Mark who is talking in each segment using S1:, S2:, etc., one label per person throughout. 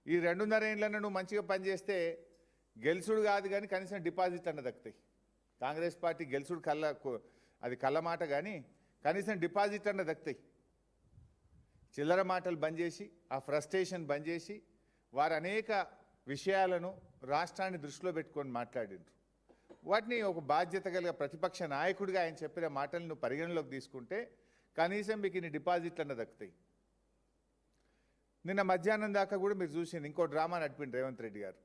S1: ఈ 2.5 ఏళ్ళను నువ్వు మంచిగా పనిచేస్తే గెలుసుడు కాదు కానీ కనీసం డిపాజిట్ అన్న దక్కుతాయి. కాంగ్రెస్ పార్టీ గెలుసుడు అది కళ్ళ మాట కానీ కనీసం డిపాజిట్ అన్న దక్కుతాయి. చిల్లర మాటలు బంద్ చేసి ఆ ఫ్రస్ట్రేషన్ బంద్ చేసి వారు అనేక విషయాలను రాష్ట్రాన్ని దృష్టిలో పెట్టుకొని మాట్లాడిండ్రు. వాటిని ఒక బాధ్యత కలిగిన ప్రతిపక్ష నాయకుడిగా ఆయన చెప్పిన మాటలను పరిగణలోకి తీసుకుంటే కనీసం మీకు ఇన్ని డిపాజిట్లు అన్న దక్కుతాయి. నిన్న మధ్యాహ్నం దాకా కూడా మీరు చూసింది ఇంకో డ్రామా నడిపిండు రేవంత్ రెడ్డి గారు.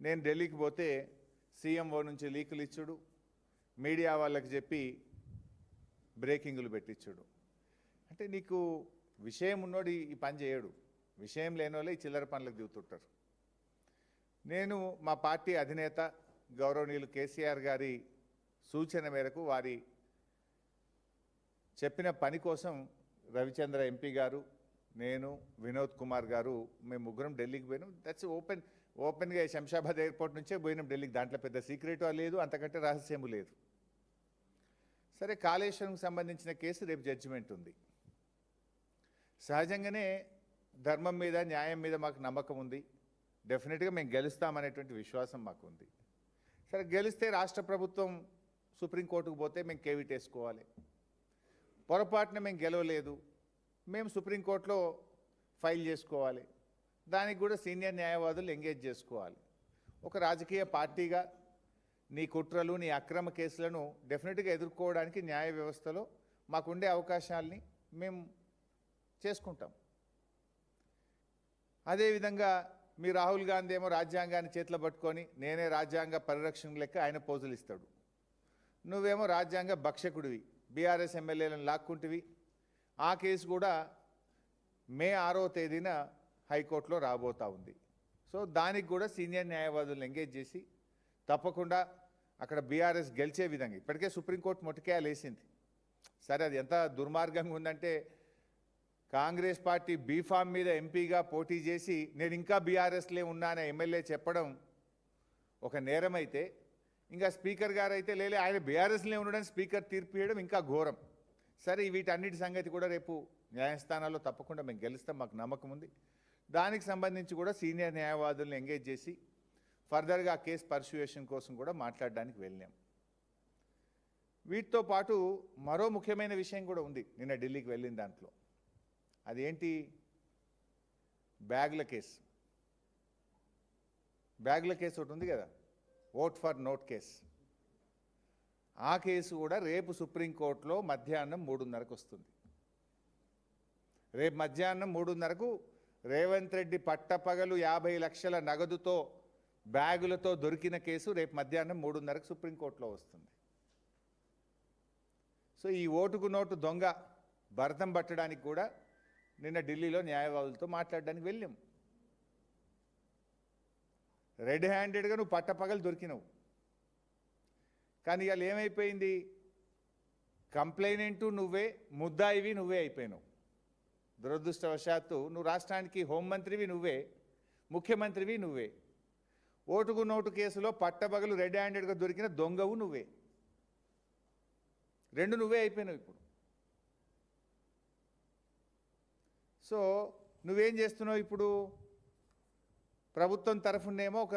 S1: నేను ఢిల్లీకి పోతే సీఎంఓ నుంచి లీకులు ఇచ్చుడు, మీడియా వాళ్ళకి చెప్పి బ్రేకింగ్లు పెట్టించుడు. అంటే నీకు విషయం ఉన్నోడు ఈ పని చేయడు, విషయం లేని వాళ్ళే ఈ చిల్లర పనులకు దిగుతుంటారు. నేను మా పార్టీ అధినేత గౌరవనీయులు కేసీఆర్ గారి సూచన మేరకు వారి చెప్పిన పని కోసం రవిచంద్ర ఎంపీ గారు, నేను, వినోద్ కుమార్ గారు మేము ముగ్గురం ఢిల్లీకి పోయినాం. దట్స్ ఓపెన్గా శంషాబాద్ ఎయిర్పోర్ట్ నుంచే పోయినాం ఢిల్లీకి. దాంట్లో పెద్ద సీక్రెట్ లేదు, అంతకంటే రహస్యము లేదు. సరే, కాళేశ్వరంకి సంబంధించిన కేసు రేపు జడ్జిమెంట్ ఉంది. సహజంగానే ధర్మం మీద న్యాయం మీద మాకు నమ్మకం ఉంది. డెఫినెట్గా మేము గెలుస్తామనేటువంటి విశ్వాసం మాకు ఉంది. సరే, గెలిస్తే రాష్ట్ర ప్రభుత్వం సుప్రీంకోర్టుకు పోతే మేము కేవిట్ వేసుకోవాలి. పొరపాటున మేము గెలవలేదు, మేము సుప్రీంకోర్టులో ఫైల్ చేసుకోవాలి. దానికి కూడా సీనియర్ న్యాయవాదులు ఎంగేజ్ చేసుకోవాలి. ఒక రాజకీయ పార్టీగా నీ కుట్రలు, నీ అక్రమ కేసులను డెఫినెట్గా ఎదుర్కోవడానికి న్యాయ వ్యవస్థలో మాకుండే అవకాశాలని మేము చేసుకుంటాం. అదేవిధంగా మీ రాహుల్ గాంధీ ఏమో రాజ్యాంగాన్ని చేతిలో పట్టుకొని నేనే రాజ్యాంగ పరిరక్షణ లెక్క ఆయన పోజులు ఇస్తాడు. నువ్వేమో రాజ్యాంగ భక్షకుడివి, బీఆర్ఎస్ ఎమ్మెల్యేలను లాక్కుంటివి. ఆ కేసు కూడా మే 6వ తేదీన హైకోర్టులో రాబోతూ ఉంది. సో దానికి కూడా సీనియర్ న్యాయవాదులను ఎంగేజ్ చేసి తప్పకుండా అక్కడ బీఆర్ఎస్ గెలిచే విధంగా ఇప్పటికే సుప్రీంకోర్టు మొట్టికాయలు వేసింది. సరే, అది ఎంత దుర్మార్గంగా ఉందంటే కాంగ్రెస్ పార్టీ బీఫామ్ మీద ఎంపీగా పోటీ చేసి నేను ఇంకా బీఆర్ఎస్లే ఉన్నానని ఎమ్మెల్యే చెప్పడం ఒక నేరం అయితే, ఇంకా స్పీకర్ గారు అయితే లేలే ఆయన బీఆర్ఎస్లే ఉండడానికి స్పీకర్ తీర్పు ఇవ్వడం ఇంకా ఘోరం. సరే, వీటన్నిటి సంగతి కూడా రేపు న్యాయస్థానాల్లో తప్పకుండా మేము గెలుస్తాం, మాకు నమ్మకం ఉంది. దానికి సంబంధించి కూడా సీనియర్ న్యాయవాదులను ఎంగేజ్ చేసి ఫర్దర్గా కేసు పర్సుయేషన్ కోసం కూడా మాట్లాడడానికి వెళ్ళాం. వీటితో పాటు మరో ముఖ్యమైన విషయం కూడా ఉంది నిన్న ఢిల్లీకి వెళ్ళిన దాంట్లో. అదేంటి? బ్యాగుల కేసు. బ్యాగుల కేసు ఒకటి ఉంది కదా, ఓట్ ఫర్ నోట్ కేసు. ఆ కేసు కూడా రేపు సుప్రీంకోర్టులో మధ్యాహ్నం 3:30కు వస్తుంది. రేపు మధ్యాహ్నం 3:30కు రేవంత్ రెడ్డి పట్టపగలు 50 లక్షల నగదుతో బ్యాగులతో దొరికిన కేసు రేపు మధ్యాహ్నం 3:30కు సుప్రీంకోర్టులో వస్తుంది. సో ఈ ఓటుకు నోటు దొంగ భరతం పట్టడానికి కూడా నిన్న ఢిల్లీలో న్యాయవాదులతో మాట్లాడడానికి వెళ్ళాం. రెడ్ హ్యాండెడ్గా నువ్వు పట్టపగలు దొరికినావు. కానీ ఇవాళ ఏమైపోయింది? కంప్లైనెంటు నువ్వే, ముద్దాయివి నువ్వే అయిపోయినావు. దురదృష్టవశాత్తు నువ్వు రాష్ట్రానికి హోంమంత్రివి నువ్వే, ముఖ్యమంత్రివి నువ్వే. ఓటుకు నోటు కేసులో పట్టపగలు రెడ్ హ్యాండెడ్గా దొరికిన దొంగవు నువ్వే. రెండు నువ్వే అయిపోయినావు ఇప్పుడు. సో నువ్వేం చేస్తున్నావు ఇప్పుడు? ప్రభుత్వం తరఫునేమో ఒక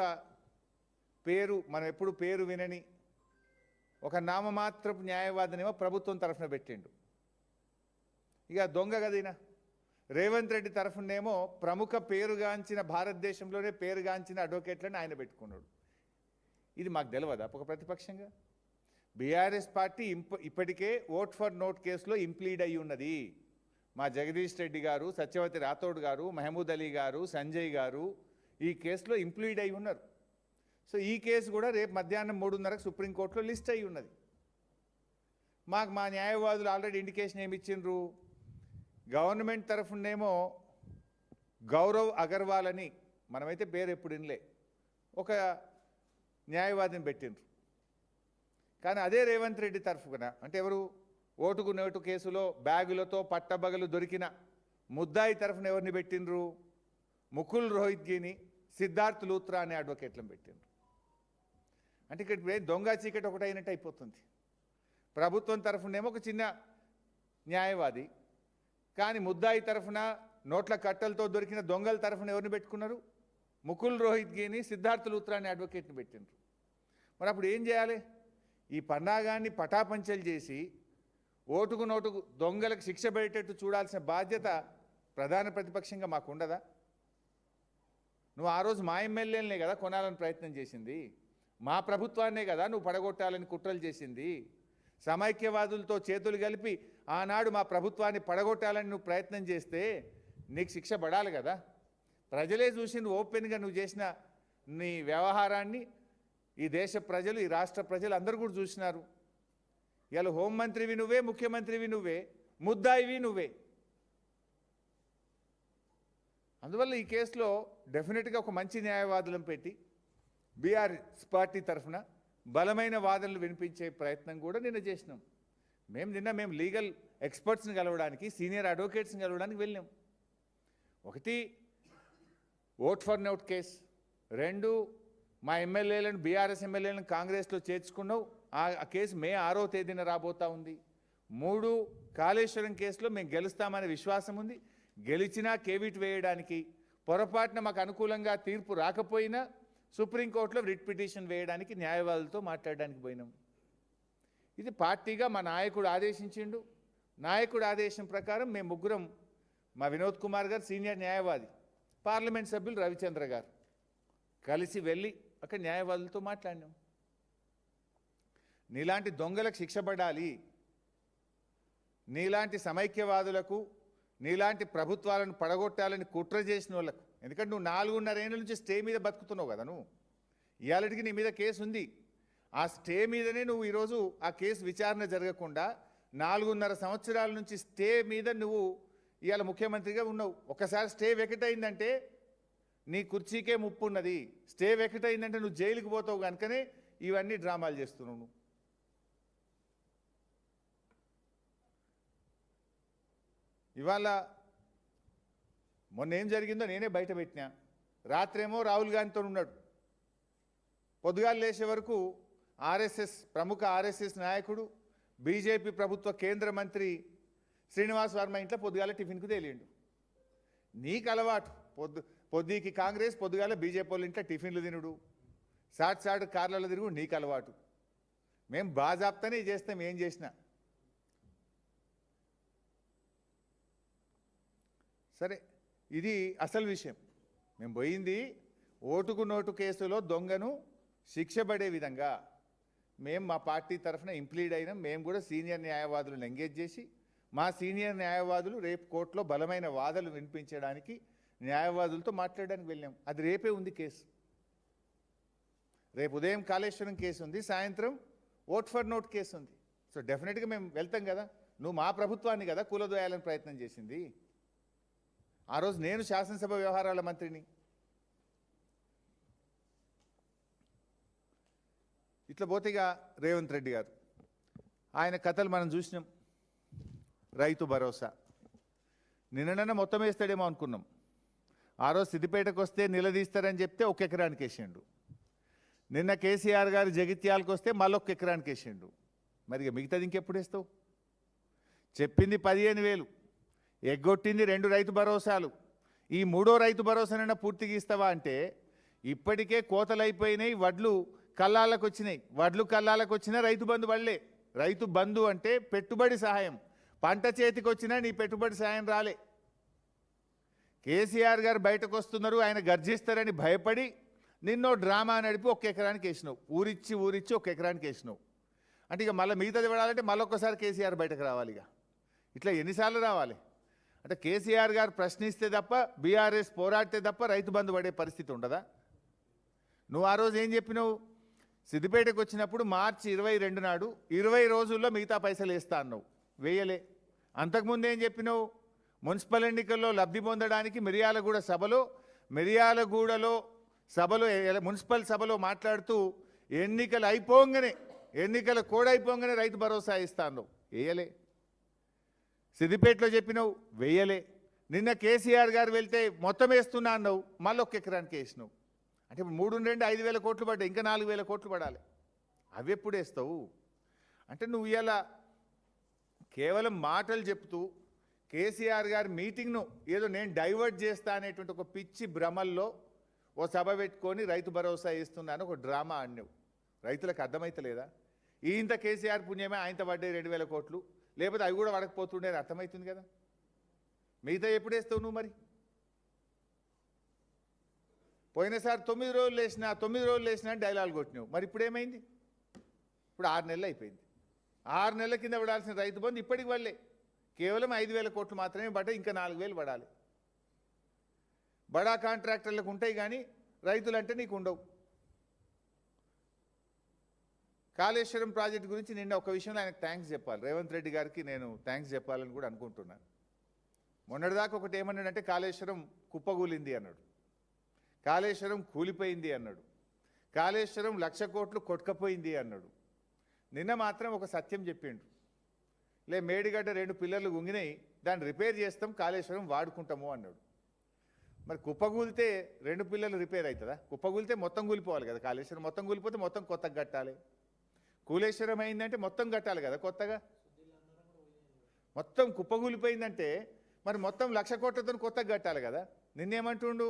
S1: పేరు, మనం ఎప్పుడు పేరు వినని ఒక నామమాత్రపు న్యాయవాదినేమో ప్రభుత్వం తరఫున పెట్టిండు. ఇక దొంగ కదీనా. రేవంత్ రెడ్డి తరఫునేమో ప్రముఖ పేరుగాంచిన, భారతదేశంలోనే పేరుగాంచిన అడ్వకేట్లను ఆయన పెట్టుకున్నాడు. ఇది మాకు తెలియదా ఒక ప్రతిపక్షంగా? బీఆర్ఎస్ పార్టీ ఇప్పటికే ఓట్ ఫర్ నోట్ కేసులో ఇంప్లీడ్ అయి ఉన్నది. మా జగదీష్ రెడ్డి గారు, సత్యవతి రాథోడ్ గారు, మహమూద్ అలీ గారు, సంజయ్ గారు ఈ కేసులో ఇంప్లీడ్ అయి ఉన్నారు. సో ఈ కేసు కూడా రేపు మధ్యాహ్నం 3:30కు సుప్రీంకోర్టులో లిస్ట్ అయి ఉన్నది. మాకు మా న్యాయవాదులు ఆల్రెడీ ఇండికేషన్ ఏమి ఇచ్చిండ్రు? గవర్నమెంట్ తరఫునేమో గౌరవ్ అగర్వాల్ అని, మనమైతే పేరు ఎప్పుడు వినలే, ఒక న్యాయవాదిని పెట్టిండ్రు. కానీ అదే రేవంత్ రెడ్డి తరఫున, అంటే ఎవరు? ఓటుకు నోటు కేసులో బ్యాగులతో పట్టబగలు దొరికిన ముద్దాయి తరఫున ఎవరిని పెట్టిండ్రు? ముకుల్ రోహిత్గిని, సిద్ధార్థ్ లూత్రా అనే అడ్వకేట్లను పెట్టిండ్రు. అంటే ఇక్కడ దొంగ చీకటి ఒకటి అయినట్టు అయిపోతుంది. ప్రభుత్వం తరఫునేమో ఒక చిన్న న్యాయవాది, కానీ ముద్దాయి తరఫున నోట్ల కట్టలతో దొరికిన దొంగల తరఫున ఎవరిని పెట్టుకున్నారు? ముకుల్ రోహిత్గిని, సిద్ధార్థ లూత్రాని అడ్వకేట్ని పెట్టిండ్రు. మరి అప్పుడు ఏం చేయాలి? ఈ పన్నాగాన్ని పటాపంచలు చేసి ఓటుకు నోటుకు దొంగలకు శిక్ష పడేటట్టు చూడాల్సిన బాధ్యత ప్రధాన ప్రతిపక్షంగా మాకు ఉండదా? నువ్వు ఆ రోజు మా ఎమ్మెల్యేలనే కదా కొనాలని ప్రయత్నం చేసింది, మా ప్రభుత్వాన్నే కదా నువ్వు పడగొట్టాలని కుట్రలు చేసింది. సమైక్యవాదులతో చేతులు కలిపి ఆనాడు మా ప్రభుత్వాన్ని పడగొట్టాలని నువ్వు ప్రయత్నం చేస్తే నీకు శిక్ష పడాలి కదా. ప్రజలే చూసి నువ్వు ఓపెన్గా నువ్వు చేసిన నీ వ్యవహారాన్ని ఈ దేశ ప్రజలు, ఈ రాష్ట్ర ప్రజలు అందరూ కూడా చూసినారు. ఇవాళ హోంమంత్రివి నువ్వే, ముఖ్యమంత్రివి నువ్వే, ముద్దాయివి నువ్వే. అందువల్ల ఈ కేసులో డెఫినెట్గా ఒక మంచి న్యాయవాదులను పెట్టి బీఆర్ఎస్ పార్టీ తరఫున బలమైన వాదనలు వినిపించే ప్రయత్నం కూడా నిన్న చేసినాం. మేము లీగల్ ఎక్స్పర్ట్స్ని కలవడానికి, సీనియర్ అడ్వకేట్స్ని కలవడానికి వెళ్ళాం. ఒకటి ఓట్ ఫర్ నోట్ కేసు, రెండు మా ఎమ్మెల్యేలను, బీఆర్ఎస్ ఎమ్మెల్యేలను కాంగ్రెస్లో చేర్చుకున్నావు, ఆ కేసు మే 6వ తేదీన రాబోతా ఉంది. మూడు కాళేశ్వరం కేసులో మేము గెలుస్తామనే విశ్వాసం ఉంది. గెలిచినా కేవిట్ వేయడానికి, పొరపాటున మాకు అనుకూలంగా తీర్పు రాకపోయినా సుప్రీంకోర్టులో రిట్ పిటిషన్ వేయడానికి న్యాయవాదులతో మాట్లాడడానికి పోయినాం. ఇది పార్టీగా మా నాయకుడు ఆదేశించిండు. నాయకుడు ఆదేశం ప్రకారం మేము ముగ్గురం, మా వినోద్ కుమార్ గారు సీనియర్ న్యాయవాది, పార్లమెంట్ సభ్యులు రవిచంద్ర గారు కలిసి వెళ్ళి అక్కడ న్యాయవాదులతో మాట్లాడినాం. నీలాంటి దొంగలకు శిక్ష పడాలి, నీలాంటి సమైక్యవాదులకు, నీలాంటి ప్రభుత్వాలను పడగొట్టాలని కుట్ర చేసిన వాళ్ళకు, ఎందుకంటే నువ్వు 4.5 ఏళ్ళ నుంచి స్టే మీద బతుకుతున్నావు కదా. నువ్వు ఇవాళకి నీ మీద కేసు ఉంది. ఆ స్టే మీదనే నువ్వు ఈరోజు ఆ కేసు విచారణ జరగకుండా 4.5 సంవత్సరాల నుంచి స్టే మీద నువ్వు ఇవాళ ముఖ్యమంత్రిగా ఉన్నావు. ఒకసారి స్టే వెకటైందంటే నీ కుర్చీకే ముప్పు ఉన్నది. స్టే వెకటైందంటే నువ్వు జైలుకి పోతావు. కనుకనే ఇవన్నీ డ్రామాలు చేస్తున్నావు నువ్వు. ఇవాళ మొన్న ఏం జరిగిందో నేనే బయట పెట్టినా. రాత్రేమో రాహుల్ గాంధీతో ఉన్నాడు, పొద్దుగాలు లేచే వరకు ప్రముఖ ఆర్ఎస్ఎస్ నాయకుడు, బీజేపీ ప్రభుత్వ కేంద్ర మంత్రి శ్రీనివాస్ వర్మ ఇంట్లో పొద్దుగాల టిఫిన్కు తేలిండు. నీకు అలవాటు పొద్దుకి కాంగ్రెస్, పొద్దుగాల బీజేపీ వాళ్ళ ఇంట్లో టిఫిన్లు తినుడు, సాట్ కార్లలో తిరుగు నీకు అలవాటు. మేము బాజాప్తానే చేస్తాం ఏం చేసినా. సరే, ఇది అసలు విషయం. మేము పోయింది ఓటుకు నోటు కేసులో దొంగను శిక్ష పడే విధంగా మేము మా పార్టీ తరఫున ఇంప్లీడ్ అయినాం. మేము కూడా సీనియర్ న్యాయవాదులను ఎంగేజ్ చేసి, మా సీనియర్ న్యాయవాదులు రేపు కోర్టులో బలమైన వాదనలు వినిపించడానికి న్యాయవాదులతో మాట్లాడడానికి వెళ్ళాం. అది రేపే ఉంది కేసు. రేపు ఉదయం కాళేశ్వరం కేసు ఉంది, సాయంత్రం ఓట్ ఫర్ నోట్ కేసు ఉంది. సో డెఫినెట్గా మేము వెళ్తాం కదా. నువ్వు మా ప్రభుత్వాన్ని కదా కూలదోయాలని ప్రయత్నం చేసింది. ఆ రోజు నేను శాసనసభ వ్యవహారాల మంత్రిని. ఇట్లా పోతేగా రేవంత్ రెడ్డి గారు, ఆయన కథలు మనం చూసినాం. రైతు భరోసా నిన్ననన్న మొత్తం వేస్తాడేమో అనుకున్నాం. ఆ రోజు సిద్దిపేటకు వస్తే నిలదీస్తారని చెప్తే 1 ఎకరానికి వేసిండు. నిన్న కేసీఆర్ గారు జగిత్యాలకు వస్తే మళ్ళీ 1 ఎకరానికి వేసిండు. మరి మిగతాది ఇంకెప్పుడు వేస్తావు? చెప్పింది 15,000, ఎగ్గొట్టింది 2 రైతు భరోసాలు. ఈ 3వ రైతు భరోసానైనా పూర్తిగా ఇస్తావా అంటే ఇప్పటికే కోతలు అయిపోయినాయి, వడ్లు కల్లాలకు వచ్చినాయి. వడ్లు కల్లాలకు వచ్చినా రైతు బంధు పడలే. రైతు బంధు అంటే పెట్టుబడి సహాయం. పంట చేతికి వచ్చినా నీ పెట్టుబడి సహాయం రాలే. కేసీఆర్ గారు బయటకు వస్తున్నారు, ఆయన గర్జిస్తారని భయపడి నిన్నో డ్రామా నడిపి 1 ఎకరానికి వేసినావు. ఊరిచ్చి 1 ఎకరానికి వేసినావు. అంటే ఇక మళ్ళీ మిగతాది పడాలంటే మళ్ళొక్కసారి కేసీఆర్ బయటకు రావాలి. ఇట్లా ఎన్నిసార్లు రావాలి? అంటే కేసీఆర్ గారు ప్రశ్నిస్తే తప్ప, బీఆర్ఎస్ పోరాడితే తప్ప రైతు బంధు పడే పరిస్థితి ఉండదా? నువ్వు ఆ రోజు ఏం చెప్పినావు? సిద్దిపేటకు వచ్చినప్పుడు మార్చి 22 నాడు 20 రోజుల్లో మిగతా పైసలు వేస్తా అన్నావు, వేయలే. అంతకుముందు ఏం చెప్పినావు? మున్సిపల్ ఎన్నికల్లో లబ్ధి పొందడానికి మిర్యాలగూడ సభలో మున్సిపల్ సభలో మాట్లాడుతూ ఎన్నికల కోడ్ అయిపోగానే రైతు భరోసా ఇస్తా అన్నావు, వేయలే. సిద్దిపేటలో చెప్పినావు, వేయలే. నిన్న కేసీఆర్ గారు వెళ్తే మొత్తం వేస్తున్నా అన్నావు, మళ్ళీ 1 ఎకరానికి వేసినావు. అంటే 3 5,000 కోట్లు పడ్డాయి, ఇంకా 4,000 కోట్లు పడాలి. అవి ఎప్పుడు వేస్తావు? అంటే నువ్వు ఇలా కేవలం మాటలు చెప్తూ కేసీఆర్ గారి మీటింగ్ను ఏదో నేను డైవర్ట్ చేస్తా అనేటువంటి ఒక పిచ్చి భ్రమల్లో ఓ సభ పెట్టుకొని రైతు భరోసా ఇస్తున్నాను ఒక డ్రామా ఆడినావు. రైతులకు అర్థమైతలేదా? ఇంత కేసీఆర్ పుణ్యమే ఆయనతో పడ్డాయి 2,000 కోట్లు, లేకపోతే అవి కూడా పడకపోతుండేది అర్థమవుతుంది కదా. మిగతా ఎప్పుడు వేస్తావు నువ్వు? మరి పోయినసారి 9 రోజులు వేసినా డైలాగ్ కొట్టినావు. మరి ఇప్పుడు ఏమైంది? ఇప్పుడు 6 నెలలు అయిపోయింది. 6 నెలల కింద పడాల్సిన రైతు బంధు ఇప్పటికి వల్లే కేవలం 5,000 కోట్లు మాత్రమే పడ్డాయి. ఇంకా 4,000 పడాలి. బడా కాంట్రాక్టర్లకు ఉంటాయి కానీ రైతులంటే నీకు ఉండవు. కాళేశ్వరం ప్రాజెక్టు గురించి నిన్న ఒక విషయంలో ఆయనకు థ్యాంక్స్ చెప్పాలి. రేవంత్ రెడ్డి గారికి నేను థ్యాంక్స్ చెప్పాలని కూడా అనుకుంటున్నాను. మొన్నటిదాకా ఒకటి ఏమన్నాడంటే కాళేశ్వరం కుప్పగూలింది అన్నాడు, కాళేశ్వరం కూలిపోయింది అన్నాడు, కాళేశ్వరం 1,00,000 కోట్లు కొట్టుకపోయింది అన్నాడు. నిన్న మాత్రం ఒక సత్యం చెప్పిండు. మేడిగడ్డ 2 పిల్లర్లు గుంగినాయి, దాన్ని రిపేర్ చేస్తాం, కాళేశ్వరం వాడుకుంటాము అన్నాడు. మరి కుప్పగూలితే 2 పిల్లర్లు రిపేర్ అవుతుందా? కుప్పగూలితే మొత్తం కూలిపోవాలి కదా. కాళేశ్వరం మొత్తం కూలిపోతే మొత్తం కొత్తగా కట్టాలి. కూలేశ్వరం అయిందంటే మొత్తం కట్టాలి కదా కొత్తగా. మొత్తం కుప్పగూలిపోయిందంటే మరి మొత్తం 1,00,000 కోట్లతో కొత్తగా కట్టాలి కదా. నిన్నేమంటుండు?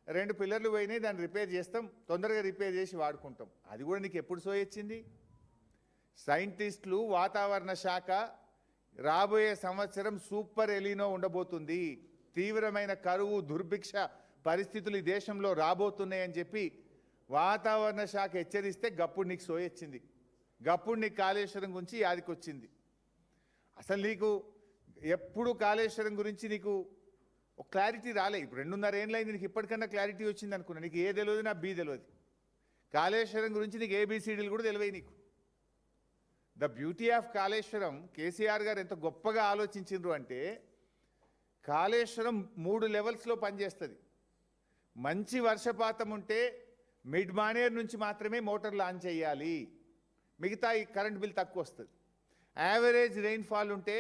S1: 2 పిల్లర్లు పోయినాయి, దాన్ని రిపేర్ చేస్తాం, తొందరగా రిపేర్ చేసి వాడుకుంటాం. అది కూడా నీకు ఎప్పుడు సోయొచ్చింది? సైంటిస్టులు, వాతావరణ శాఖ రాబోయే సంవత్సరం సూపర్ ఎలినో ఉండబోతుంది, తీవ్రమైన కరువు దుర్భిక్ష పరిస్థితులు ఈ దేశంలో రాబోతున్నాయని చెప్పి వాతావరణ శాఖ హెచ్చరిస్తే గప్పుడు నీకు సోయొచ్చింది. గప్పుడు నీకు కాళేశ్వరం గురించి యాదికొచ్చింది. అసలు నీకు ఎప్పుడు కాళేశ్వరం గురించి నీకు ఒక క్లారిటీ రాలే. ఇప్పుడు 2.5 ఏళ్ళు అయింది, నీకు ఇప్పటికన్నా క్లారిటీ వచ్చింది అనుకున్నా. నీకు ఏ తెలియదు, నా బి తెలియదు. కాళేశ్వరం గురించి నీకు ఏబిసిడీలు కూడా తెలివై. నీకు the beauty of Kaleshwaram KCR గారు ఎంత గొప్పగా ఆలోచించిండ్రు అంటే, కాళేశ్వరం 3 లెవెల్స్లో పనిచేస్తుంది. మంచి వర్షపాతం ఉంటే మిడ్ మానేర్ నుంచి మాత్రమే మోటార్ లాంచ్ చేయాలి, మిగతా ఈ కరెంట్ బిల్ తక్కువ వస్తుంది. యావరేజ్ రెయిన్ఫాల్ ఉంటే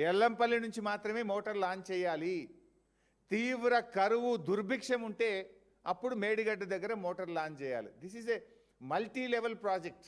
S1: ఎల్లంపల్లి నుంచి మాత్రమే మోటార్ లాంచ్ చేయాలి. తీవ్ర కరువు దుర్భిక్షం ఉంటే అప్పుడు మేడిగడ్డ దగ్గర మోటార్ లాంచ్ చేయాలి. This is a multi level project.